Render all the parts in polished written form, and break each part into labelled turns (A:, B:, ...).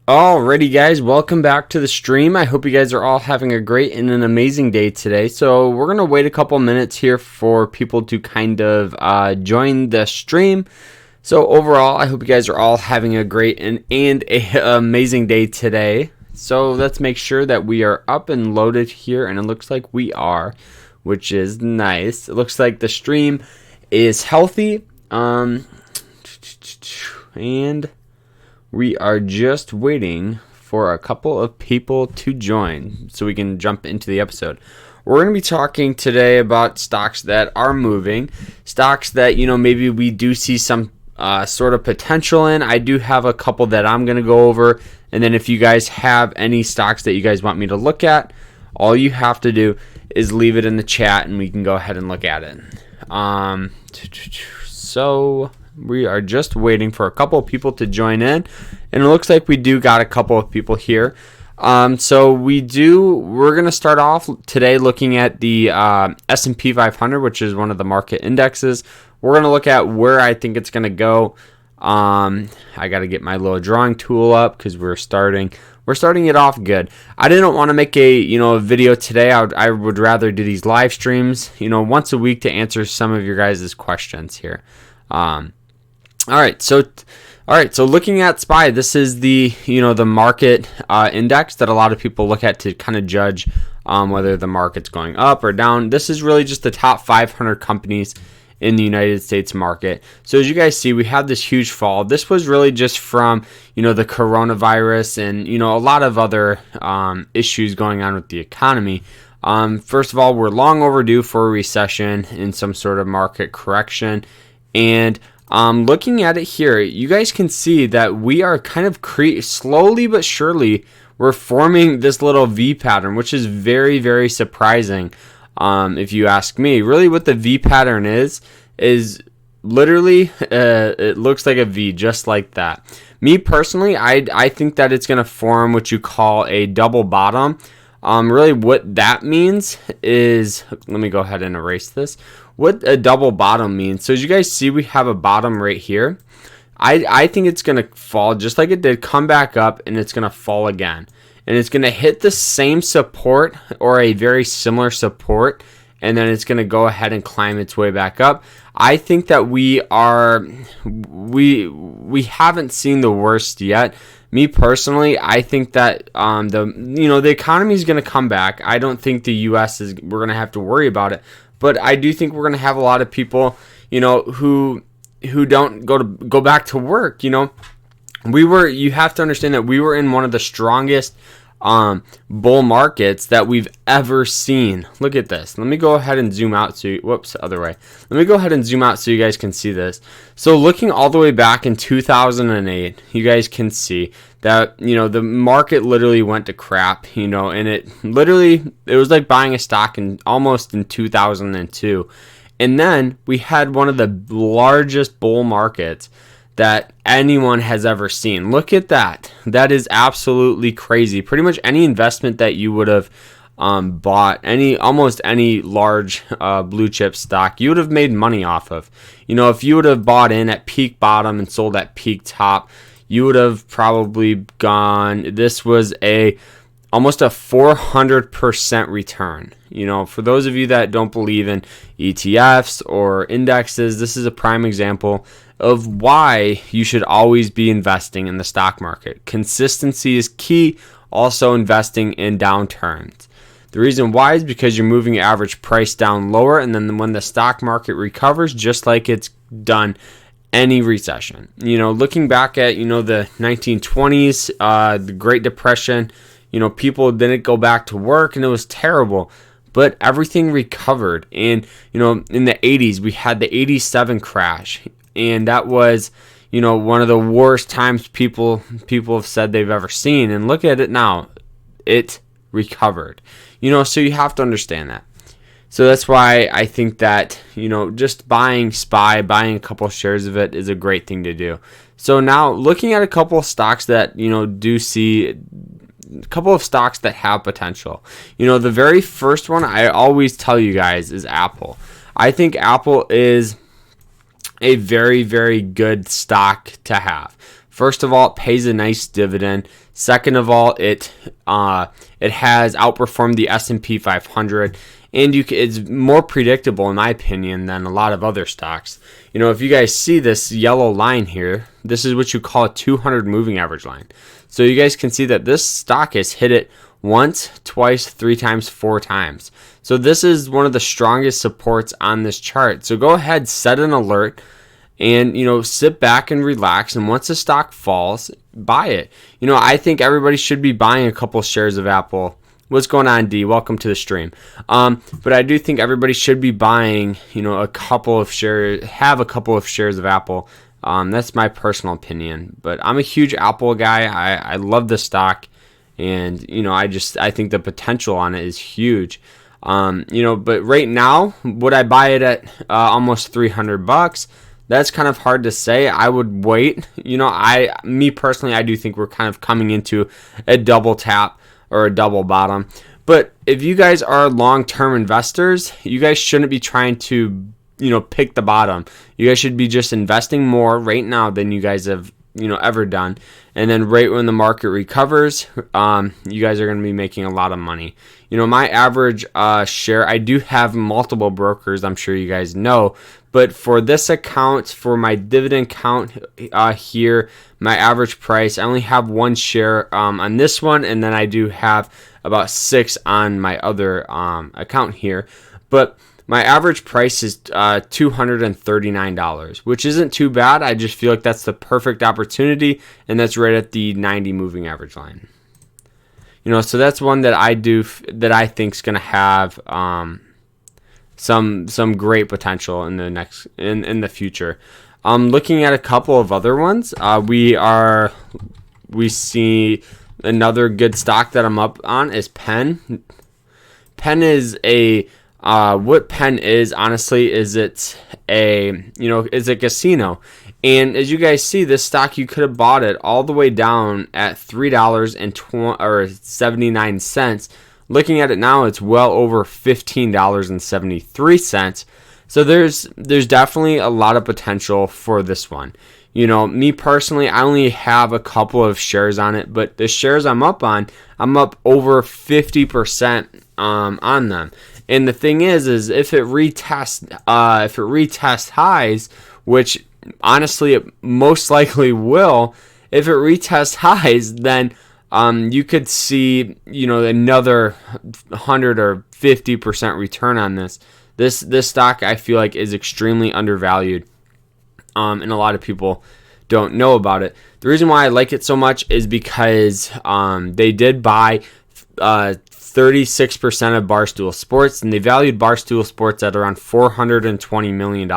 A: Alrighty guys, welcome back to the stream. I hope you guys are all having a great and an amazing day today. So we're going to wait a couple minutes here for people to kind of join the stream. So overall, I hope you guys are all having a great and a amazing day today. So let's make sure that we are up and loaded here, and it looks like we are, which is nice. It looks like the stream is healthy. And we are just waiting for a couple of people to join so we can jump into the episode. We're going to be talking today about stocks that are moving, stocks that, maybe we do see some sort of potential in. I do have a couple that I'm going to go over. And then if you guys have any stocks that you guys want me to look at, all you have to do is leave it in the chat and we can go ahead and look at it. So we are just waiting for a couple of people to join in, and it looks like we do got a couple of people here. So we're going to start off today looking at the S&P 500, which is one of the market indexes. We're going to look at where I think it's going to go. I got to get my little drawing tool up because we're starting it off good. I didn't want to make a video today. I would rather do these live streams, once a week to answer some of your guys' questions here. All right, so looking at SPY, this is the market index that a lot of people look at to kind of judge whether the market's going up or down. This is really just the top 500 companies in the United States market. So as you guys see, we have this huge fall. This was really just from the coronavirus and a lot of other issues going on with the economy. First of all, we're long overdue for a recession and some sort of market correction. And looking at it here, you guys can see that we are kind of slowly but surely, we're forming this little V pattern, which is very, very surprising. If you ask me, really what the V pattern is literally, it looks like a V, just like that. Me personally, I think that it's going to form what you call a double bottom. Really what that means is, let me go ahead and erase this. What a double bottom means. So as you guys see, we have a bottom right here. I think it's going to fall just like it did, come back up, and it's going to fall again. And it's going to hit the same support or a very similar support, and then it's going to go ahead and climb its way back up. I think that we haven't seen the worst yet. Me personally, I think that the economy is going to come back. I don't think the U.S. we're going to have to worry about it. But I do think we're going to have a lot of people, who don't go back to work. You have to understand that we were in one of the strongest bull markets that we've ever seen. Look at this. Let me go ahead and zoom out. Other way. Let me go ahead and zoom out so you guys can see this. So looking all the way back in 2008, you guys can see that, the market literally went to crap, and it was like buying a stock almost in 2002. And then we had one of the largest bull markets that anyone has ever seen. Look at that. That is absolutely crazy. Pretty much any investment that you would have bought, almost any large blue chip stock, you would have made money off of. If you would have bought in at peak bottom and sold at peak top, you would have probably gone. This was almost a 400% return. For those of you that don't believe in ETFs or indexes, this is a prime example of why you should always be investing in the stock market. Consistency is key, also investing in downturns. The reason why is because you're moving your average price down lower, and then when the stock market recovers, just like it's done any recession. Looking back at, the 1920s, the Great Depression, people didn't go back to work and it was terrible. But everything recovered. And, in the 80s, we had the 87 crash. And that was, one of the worst times people have said they've ever seen. And look at it now. It recovered. So you have to understand that. So that's why I think that, just buying SPY, buying a couple shares of it is a great thing to do. So now looking at a couple of stocks that, do see a couple of stocks that have potential. The very first one I always tell you guys is Apple. I think Apple is a very, very good stock to have. First of all, it pays a nice dividend. Second of all, it has outperformed the S&P 500, and it's more predictable, in my opinion, than a lot of other stocks. If you guys see this yellow line here, this is what you call a 200 moving average line. So you guys can see that this stock has hit it once, twice, 3 times, 4 times. So this is one of the strongest supports on this chart. So go ahead, set an alert, and sit back and relax, and once the stock falls, buy it. I think everybody should be buying a couple shares of Apple. What's going on, D? Welcome to the stream. But I do think everybody should be buying a couple of shares, have a couple of shares of Apple. That's my personal opinion, but I'm a huge Apple guy. I love the stock, and I think the potential on it is huge. But right now, would I buy it at almost $300? That's kind of hard to say. I would wait. Me personally, I do think we're kind of coming into a double tap or a double bottom. But if you guys are long-term investors, you guys shouldn't be trying to, pick the bottom. You guys should be just investing more right now than you guys have, ever done. And then right when the market recovers, you guys are going to be making a lot of money. My average share, I do have multiple brokers, I'm sure you guys know. But for this account, for my dividend count here, my average price, I only have 1 share on this one, and then I do have about 6 on my other account here. But my average price is $239, which isn't too bad. I just feel like that's the perfect opportunity, and that's right at the 90 moving average line. So that's one that I think is going to have some great potential in the future. Looking at a couple of other ones, we see another good stock that I'm up on is PENN. PENN is what PENN is, honestly, is it's a casino. And as you guys see, this stock, you could have bought it all the way down at $3.79. Looking at it now, it's well over $15.73. So there's definitely a lot of potential for this one. Me personally, I only have a couple of shares on it, but the shares I'm up on, I'm up over 50% on them. And the thing is if it retests highs, which honestly it most likely will, if it retests highs, then you could see another 100 or 50% return on this. This stock, I feel like, is extremely undervalued, and a lot of people don't know about it. The reason why I like it so much is because they did buy 36% of Barstool Sports, and they valued Barstool Sports at around $420 million.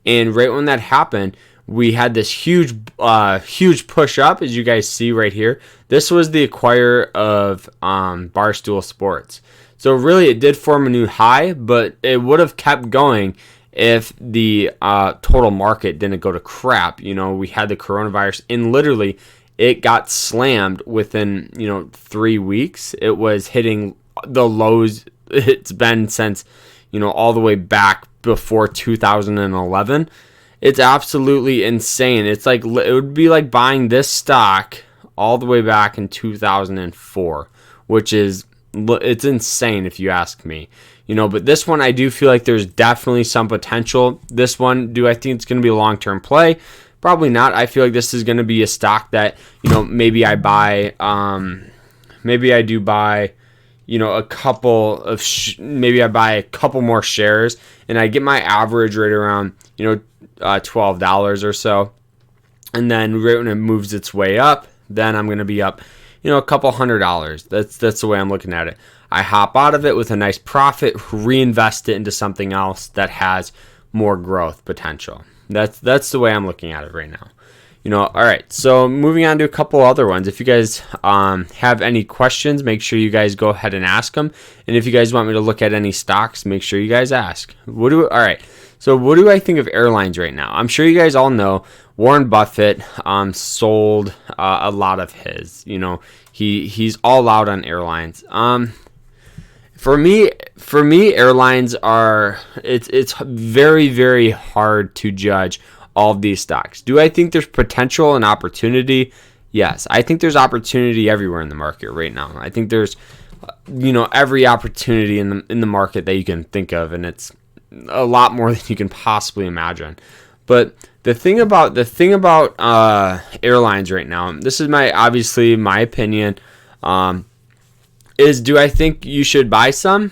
A: And right when that happened, we had this huge push up, as you guys see right here. This was the acquirer of Barstool Sports. So really, it did form a new high, but it would have kept going if the total market didn't go to crap. We had the coronavirus, and literally, it got slammed within 3 weeks. It was hitting the lows it's been since all the way back before 2011. It's absolutely insane. It's like, it would be like buying this stock all the way back in 2004, which is, it's insane if you ask me. But this one, I do feel like there's definitely some potential. This one, do I think it's going to be a long-term play? Probably not. I feel like this is going to be a stock that, maybe I buy, maybe I do buy, a couple of, maybe I buy a couple more shares, and I get my average right around, $12 or so. And then right when it moves its way up, then I'm going to be up, a couple $100. That's the way I'm looking at it. I hop out of it with a nice profit, reinvest it into something else that has more growth potential. That's the way I'm looking at it right now. All right. So moving on to a couple other ones. If you guys have any questions, make sure you guys go ahead and ask them. And if you guys want me to look at any stocks, make sure you guys ask. All right. So what do I think of airlines right now? I'm sure you guys all know Warren Buffett sold a lot of his. He's all out on airlines. For me, airlines are, it's very, very hard to judge all of these stocks. Do I think there's potential and opportunity? Yes, I think there's opportunity everywhere in the market right now. I think there's, every opportunity in the market that you can think of, and it's a lot more than you can possibly imagine. But the thing about airlines right now, this is obviously my opinion, is do I think you should buy some?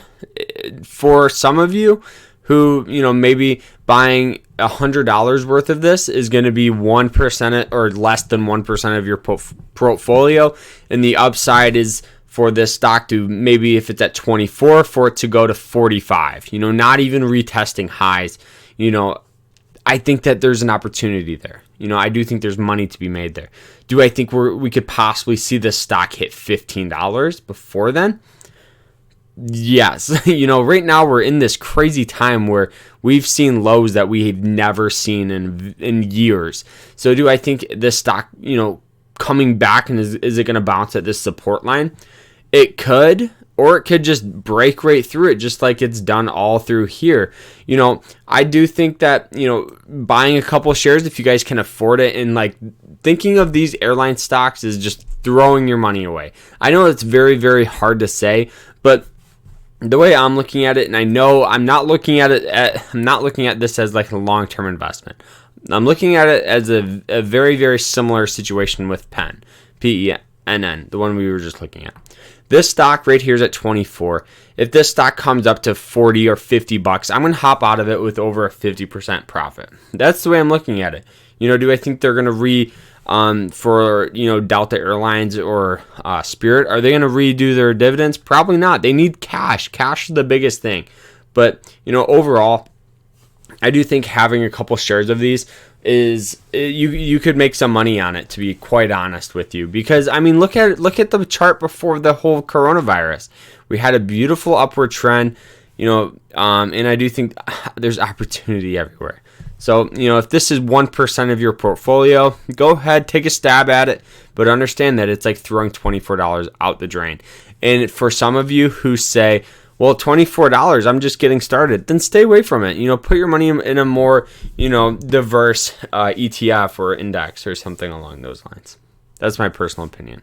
A: For some of you who, maybe buying $100 worth of this is going to be 1% or less than 1% of your portfolio, and the upside is for this stock to, maybe if it's at 24, for it to go to 45, not even retesting highs. I think that there's an opportunity there. I do think there's money to be made there. Do I think we could possibly see this stock hit $15 before then? Yes. Right now we're in this crazy time where we've seen lows that we've never seen in years. So do I think this stock, coming back, and is it going to bounce at this support line? It could, or it could just break right through it, just like it's done all through here. I do think that, buying a couple shares, if you guys can afford it, and like thinking of these airline stocks is just throwing your money away. I know it's very, very hard to say, but the way I'm looking at it, and I know I'm not looking at this as like a long-term investment. I'm looking at it as a very, very similar situation with PENN, PENN, the one we were just looking at. This stock right here is at 24. If this stock comes up to 40 or 50 bucks, I'm going to hop out of it with over a 50% profit. That's the way I'm looking at it. Do I think they're going to for Delta Airlines or Spirit, are they going to redo their dividends? Probably not. They need cash. Cash is the biggest thing. But, overall, I do think having a couple shares of these is you could make some money on it, to be quite honest with you, because look at the chart before the whole coronavirus. We had a beautiful upward trend, and I do think there's opportunity everywhere. So, if this is 1% of your portfolio, go ahead, take a stab at it, but understand that it's like throwing $24 out the drain. And for some of you who say, well, $24, I'm just getting started, then stay away from it. Put your money in a more, diverse ETF or index or something along those lines. That's my personal opinion.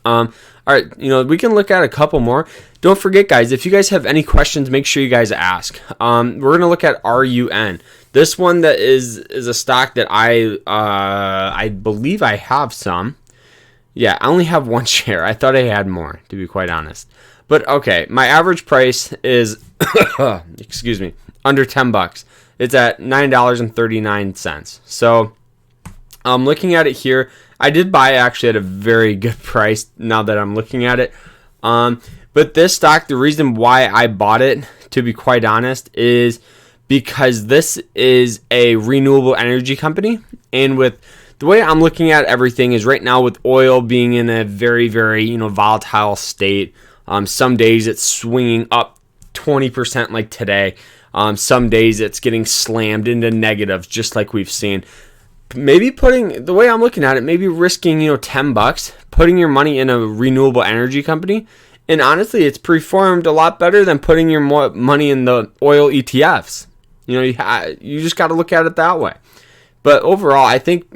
A: All right, we can look at a couple more. Don't forget, guys, if you guys have any questions, make sure you guys ask. We're going to look at RUN. This one that is a stock that I believe I have some. Yeah, I only have one share. I thought I had more, to be quite honest. But okay, my average price is excuse me, under 10 bucks. It's at $9.39. So I'm looking at it here. I did buy it actually at a very good price now that I'm looking at it. But this stock, the reason why I bought it, to be quite honest, is because this is a renewable energy company. And with the way I'm looking at everything is right now, with oil being in a very, very, volatile state. Some days it's swinging up 20% like today. Some days it's getting slammed into negatives, just like we've seen. Maybe the way I'm looking at it, maybe risking, $10, putting your money in a renewable energy company. And honestly, it's performed a lot better than putting your money in the oil ETFs. You just got to look at it that way. But overall, I think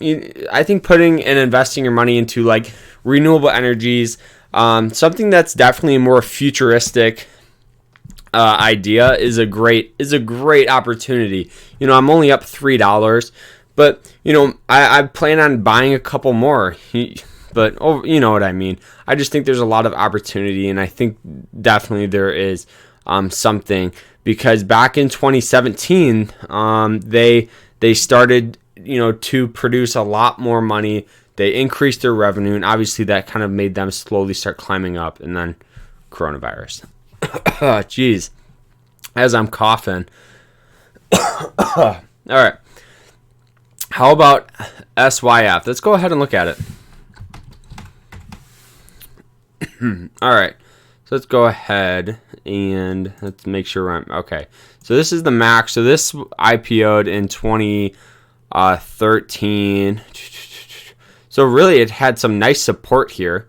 A: putting and investing your money into like renewable energies, something that's definitely a more futuristic idea, is a great opportunity. I'm only up $3, but I plan on buying a couple more. But you know what I mean. I just think there's a lot of opportunity, and I think definitely there is something, because back in 2017, they started to produce a lot more money. They increased their revenue, and obviously that kind of made them slowly start climbing up, and then coronavirus. Jeez, as I'm coughing. All right. How about SYF? Let's go ahead and look at it. All right. So let's go ahead and let's make sure okay. So this is the max. So this IPO'd in 2013. So really, it had some nice support here.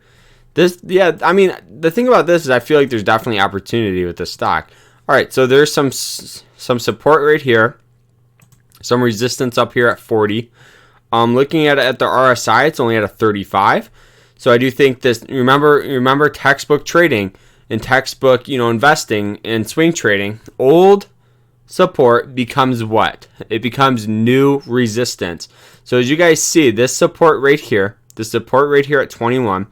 A: The thing about this is I feel like there's definitely opportunity with this stock. All right, so there's some support right here. Some resistance up here at 40. Looking at the RSI, it's only at a 35. So I do think this. Remember textbook trading and textbook, investing and swing trading. Old support becomes what? It becomes new resistance. So as you guys see, this support right here, at 21,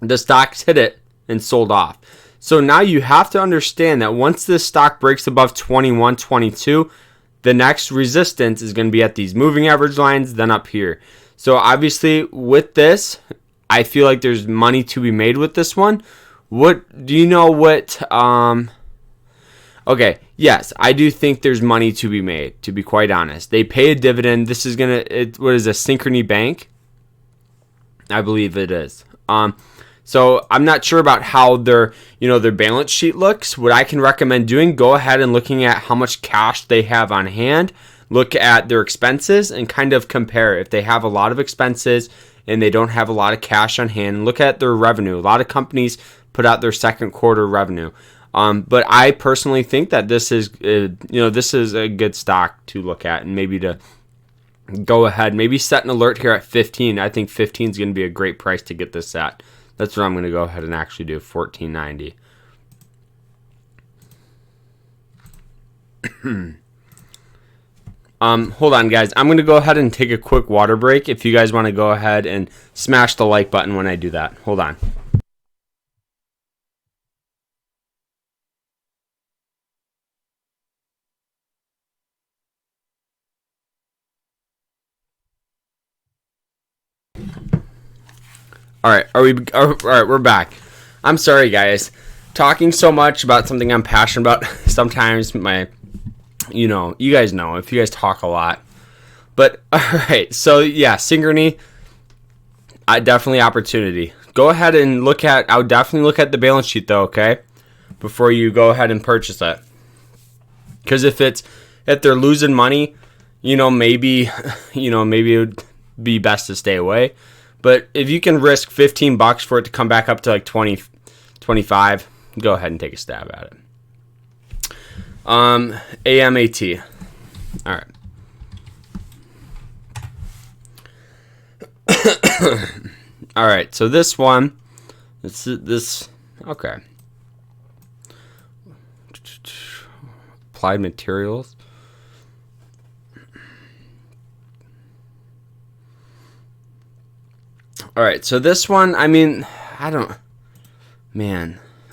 A: the stocks hit it and sold off. So now you have to understand that once this stock breaks above 21, 22, the next resistance is going to be at these moving average lines, then up here. So obviously with this, I feel like there's money to be made with this one. What do you know what okay, yes, I do think there's money to be made, to be quite honest. They pay a dividend. This is what is a Synchrony Bank? I believe it is. So I'm not sure about how their balance sheet looks. What I can recommend doing, go ahead and looking at how much cash they have on hand, look at their expenses and kind of compare. If they have a lot of expenses and they don't have a lot of cash on hand, look at their revenue. A lot of companies put out their second quarter revenue. But I personally think that this is a good stock to look at and maybe to go ahead, maybe set an alert here at 15. I think 15 is going to be a great price to get this at. That's what I'm going to go ahead and actually do, $14.90. Hold on, guys. I'm going to go ahead and take a quick water break. If you guys want to go ahead and smash the like button when I do that. Hold on. All right, we're back. I'm sorry, guys. Talking so much about something I'm passionate about, sometimes you guys know, if you guys talk a lot. But, all right, so yeah, Synchrony, definitely opportunity. Go ahead and I would definitely look at the balance sheet, though, okay? Before you go ahead and purchase it. Because if they're losing money, maybe it would be best to stay away. But if you can risk $15 for it to come back up to like 20, 25, go ahead and take a stab at it. AMAT. All right. All right. So this one, okay. Applied Materials. All right, so this one, All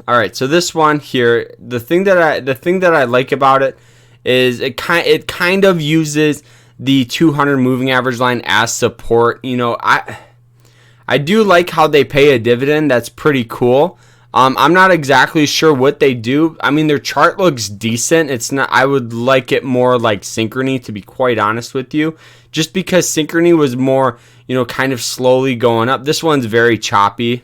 A: right, so this one here, the thing that I like about it is it kind of uses the 200 moving average line as support. I do like how they pay a dividend. That's pretty cool. I'm not exactly sure what they do. Their chart looks decent. It's not. I would like it more like Synchrony, to be quite honest with you, just because Synchrony was more, kind of slowly going up. This one's very choppy,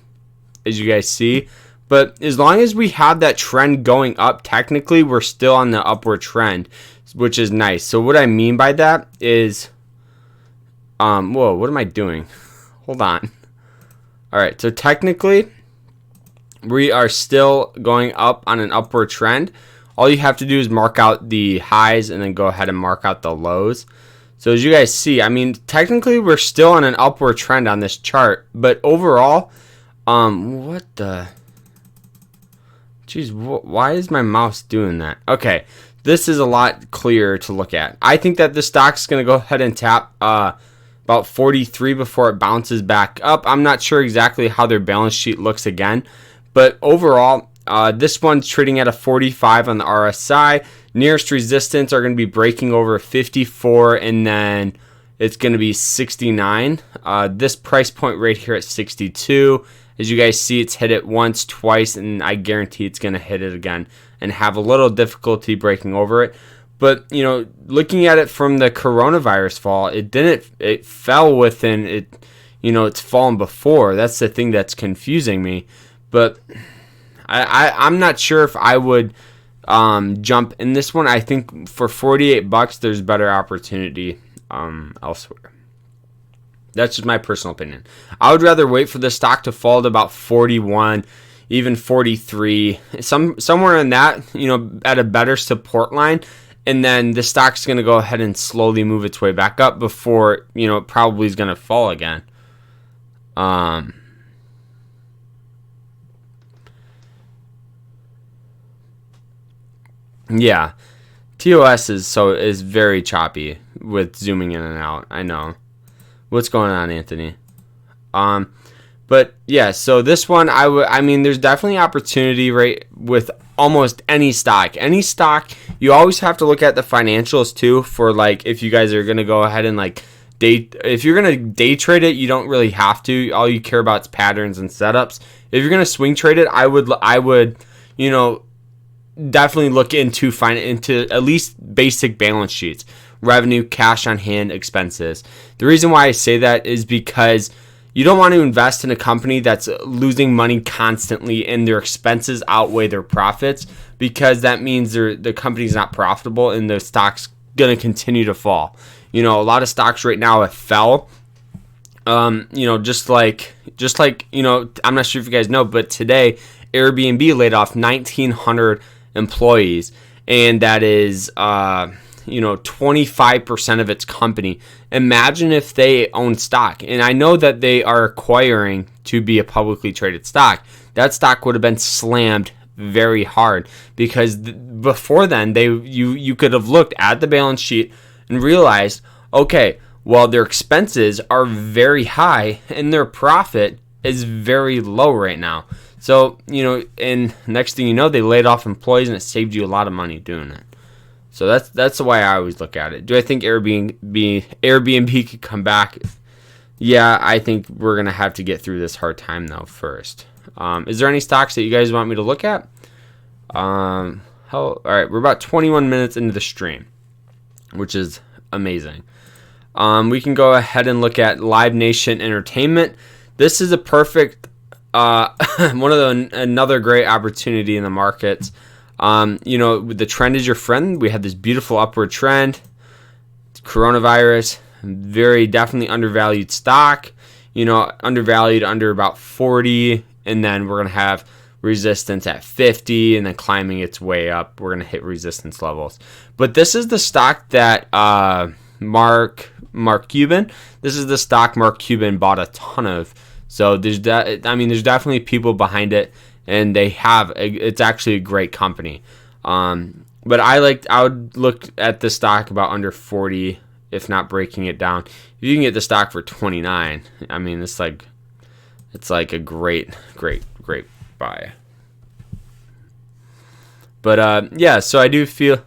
A: as you guys see. But as long as we have that trend going up, technically we're still on the upward trend, which is nice. So what I mean by that is, whoa, what am I doing? Hold on. All right, so technically we are still going up on an upward trend. All you have to do is mark out the highs and then go ahead and mark out the lows. So as you guys see, technically we're still on an upward trend on this chart, but overall, what the, jeez, why is my mouse doing that? Okay, this is a lot clearer to look at. I think that this stock's going to go ahead and tap about 43 before it bounces back up. I'm not sure exactly how their balance sheet looks again, but overall, this one's trading at a 45 on the RSI. Nearest resistance are going to be breaking over 54, and then it's going to be 69. This price point right here at 62. As you guys see, it's hit it once, twice, and I guarantee it's going to hit it again and have a little difficulty breaking over it. But, looking at it from the coronavirus fall, it fell within it, it's fallen before. That's the thing that's confusing me. But I'm not sure if I would jump in this one. I think for $48, there's better opportunity elsewhere. That's just my personal opinion. I would rather wait for the stock to fall to about 41, even 43, somewhere in that, at a better support line. and then the stock's going to go ahead and slowly move its way back up before, it probably is going to fall again. Yeah, TOS is very choppy with zooming in and out. I know. What's going on, Anthony? But yeah, so this one, I mean, there's definitely opportunity, right, with almost any stock. Any stock, you always have to look at the financials too for, like, if you guys are going to go ahead and, like, if you're going to day trade it, you don't really have to. All you care about is patterns and setups. If you're going to swing trade it, I would, definitely look into at least basic balance sheets, revenue, cash on hand, expenses. The reason why I say that is because you don't want to invest in a company that's losing money constantly and their expenses outweigh their profits, because that means the company's not profitable and the stock's going to continue to fall. A lot of stocks right now have fell. Just like I'm not sure if you guys know, but today Airbnb laid off 1,900 employees, and that is 25% of its company. Imagine if they own stock, and I know that they are acquiring to be a publicly traded stock. That stock would have been slammed very hard, because before then you could have looked at the balance sheet and realized, okay, well, their expenses are very high and their profit is very low right now. So, and next thing you know, they laid off employees and it saved you a lot of money doing it. So that's the way I always look at it. Do I think Airbnb could come back? Yeah, I think we're going to have to get through this hard time, though, first. Is there any stocks that you guys want me to look at? All right, we're about 21 minutes into the stream, which is amazing. We can go ahead and look at Live Nation Entertainment. This is a perfect another great opportunity in the markets. The trend is your friend. We had this beautiful upward trend. Coronavirus, very definitely undervalued stock. Undervalued under about 40, and then we're gonna have resistance at 50, and then climbing its way up. We're gonna hit resistance levels. But this is the stock that Mark Cuban. This is the stock Mark Cuban bought a ton of. So there's definitely people behind it, and it's actually a great company. But I would look at the stock about under 40, if not breaking it down. If you can get the stock for 29, I mean, it's like a great buy. But yeah, so I do feel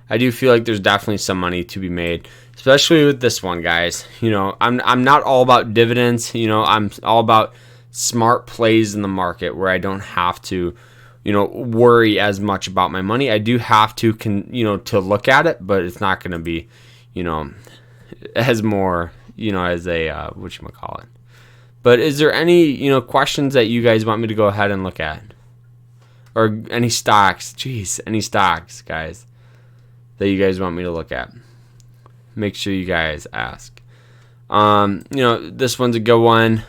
A: like there's definitely some money to be made, especially with this one, guys. I'm not all about dividends. I'm all about smart plays in the market where I don't have to, worry as much about my money. I do have to to look at it, but it's not going to be, as more, as a whatchamacallit. But is there any, questions that you guys want me to go ahead and look at? Or any stocks? Any stocks, guys, that you guys want me to look at? Make sure you guys ask. This one's a good one.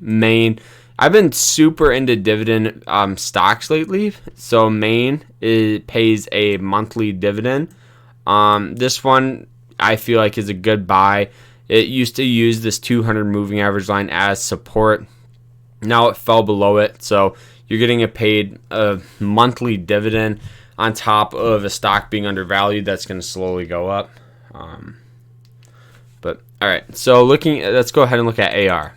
A: Maine. I've been super into dividend stocks lately. So Maine pays a monthly dividend. This one I feel like is a good buy. It used to use this 200 moving average line as support. Now it fell below it. So you're getting paid a monthly dividend on top of a stock being undervalued that's going to slowly go up. But all right, so let's go ahead and look at AR.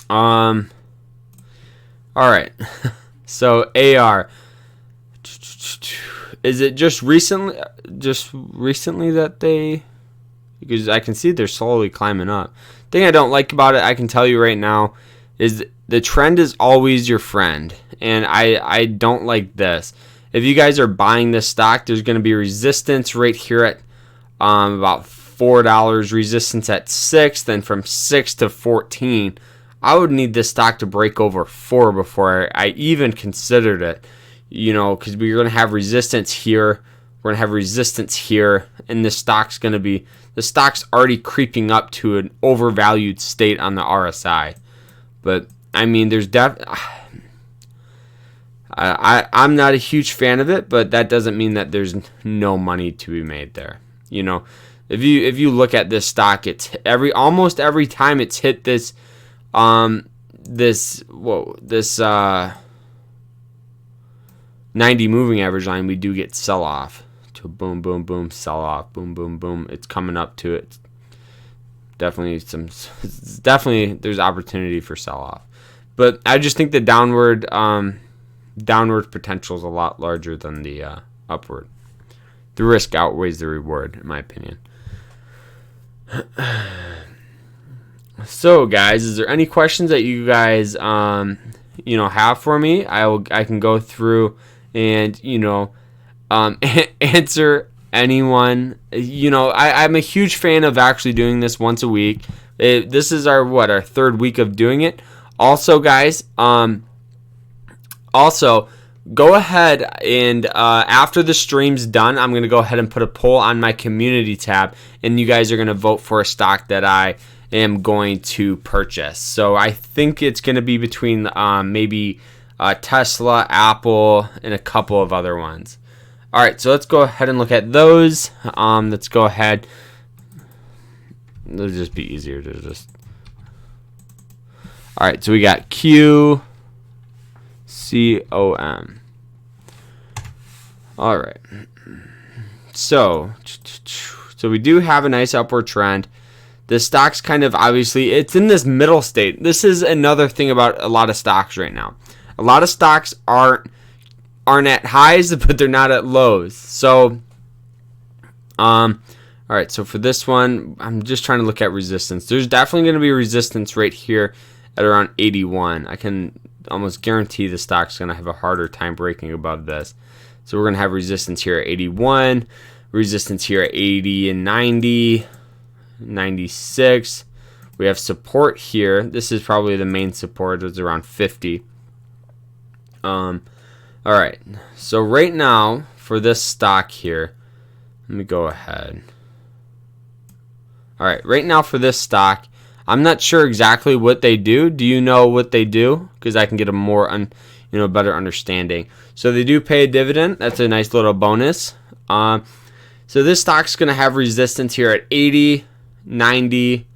A: All right, so AR. Is it just recently that they? Because I can see they're slowly climbing up. The thing I don't like about it, I can tell you right now, is the trend is always your friend. And I don't like this. If you guys are buying this stock, there's going to be resistance right here at about $4, resistance at 6, then from 6 to 14. I would need this stock to break over 4 before I even considered it. Because we're going to have resistance here. We're going to have resistance here. And the stock's already creeping up to an overvalued state on the RSI. But, I mean, I'm not a huge fan of it, but that doesn't mean that there's no money to be made there. You know, if you look at this stock, it's almost every time it's hit this 90 moving average line, we do get sell off. To boom, boom, boom, sell off, boom, boom, boom. It's coming up to it. Definitely there's opportunity for sell off, but I just think the downward potential is a lot larger than the upward. The risk outweighs the reward, in my opinion. So, guys, is there any questions that you guys have for me? I can go through and answer anyone. I'm a huge fan of actually doing this once a week. This is our third week of doing it. Also, guys, go ahead and after the stream's done, I'm going to go ahead and put a poll on my community tab, and you guys are going to vote for a stock that I am going to purchase. So I think it's going to be between maybe Tesla, Apple, and a couple of other ones. All right, so let's go ahead and look at those. Let's go ahead. It'll just be easier to just. All right, so we got QCOM. All right. So we do have a nice upward trend. The stock's kind of obviously it's in this middle state. This is another thing about a lot of stocks right now. A lot of stocks aren't at highs, but they're not at lows. So, all right. So for this one, I'm just trying to look at resistance. There's definitely going to be resistance right here at around 81. I can almost guarantee the stock's going to have a harder time breaking above this. So we're going to have resistance here at 81, resistance here at 80 and 90, 96. We have support here. This is probably the main support. It's around 50. All right, so right now for this stock here, let me go ahead. All right, right now for this stock, I'm not sure exactly what they do. Do you know what they do? Because I can get a more better understanding. So they do pay a dividend. That's a nice little bonus. So this stock's going to have resistance here at 80, 90,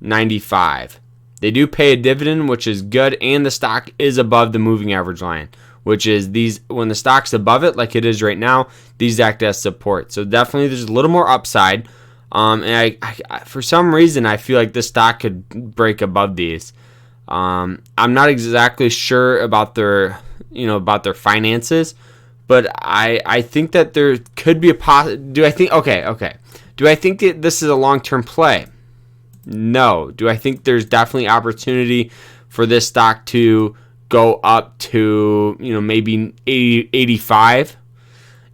A: 95. They do pay a dividend, which is good, and the stock is above the moving average line, which is these when the stock's above it, like it is right now, these act as support. So definitely there's a little more upside. And I for some reason, I feel like this stock could break above these. I'm not exactly sure about their finances, but I think that there could be a Do I think that this is a long-term play? No. Do I think there's definitely opportunity for this stock to go up to, maybe 80, 85?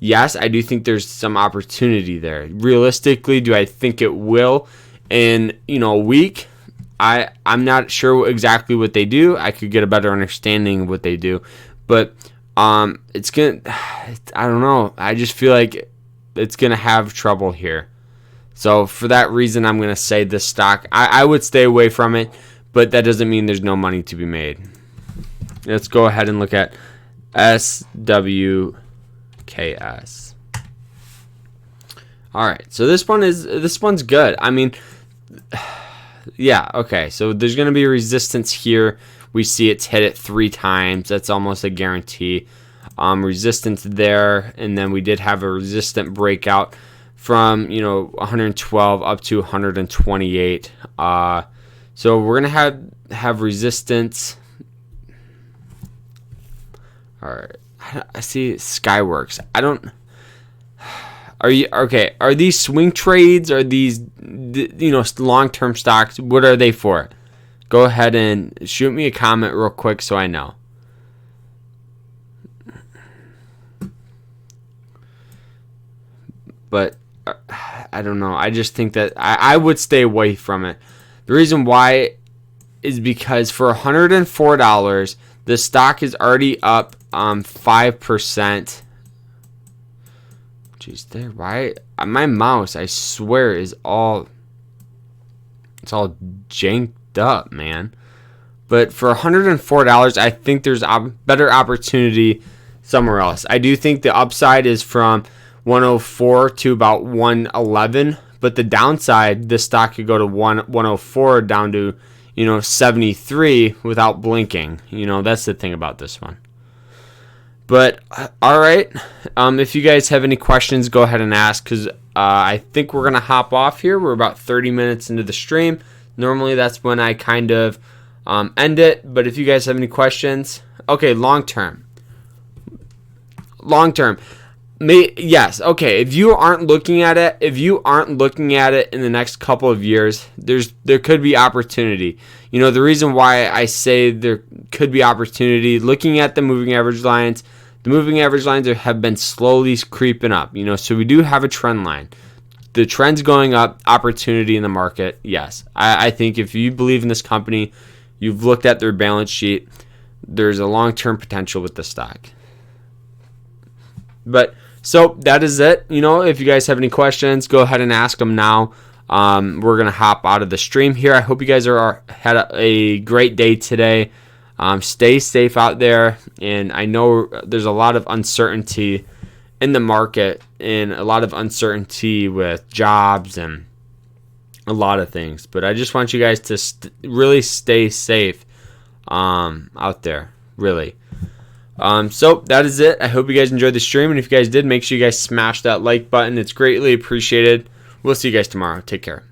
A: Yes, I do think there's some opportunity there. Realistically, do I think it will in, a week? I'm not sure exactly what they do. I could get a better understanding of what they do. But I don't know. I just feel like it's going to have trouble here. So for that reason, I'm going to say this stock, I would stay away from it, but that doesn't mean there's no money to be made. Let's go ahead and look at SWKS. All right, so this one's good. I mean, yeah, okay. So there's going to be resistance here. We see it's hit it 3 times. That's almost a guarantee. Resistance there, and then we did have a resistant breakout from 112 up to 128. So we're gonna have resistance. All right, I see Skyworks. Are these swing trades? Are these long-term stocks? What are they for? Go ahead and shoot me a comment real quick so I know. But I don't know. I just think that I would stay away from it. The reason why is because for $104, the stock is already up 5%. Jeez, there, right? My mouse, I swear, it's all janked up, man. But for $104, I think there's better opportunity somewhere else. I do think the upside is from 104 to about 111, but the downside, this stock could go to 104 down to 73 without blinking. That's the thing about this one. But all right, if you guys have any questions, go ahead and ask, because I think we're gonna hop off here. We're about 30 minutes into the stream. Normally that's when I kind of end it, but if you guys have any questions, okay, long term. Yes, okay. If you aren't looking at it in the next couple of years, there could be opportunity. The reason why I say there could be opportunity, looking at the moving average lines, have been slowly creeping up. So we do have a trend line. The trend's going up, opportunity in the market. Yes, I think if you believe in this company, you've looked at their balance sheet, there's a long-term potential with the stock. But so that is it. If you guys have any questions, go ahead and ask them now. We're gonna hop out of the stream here. I hope you guys had a great day today. Stay safe out there, and I know there's a lot of uncertainty in the market, and a lot of uncertainty with jobs and a lot of things. But I just want you guys to really stay safe out there, really. So that is it. I hope you guys enjoyed the stream, and if you guys did, make sure you guys smash that like button. It's greatly appreciated. We'll see you guys tomorrow. Take care.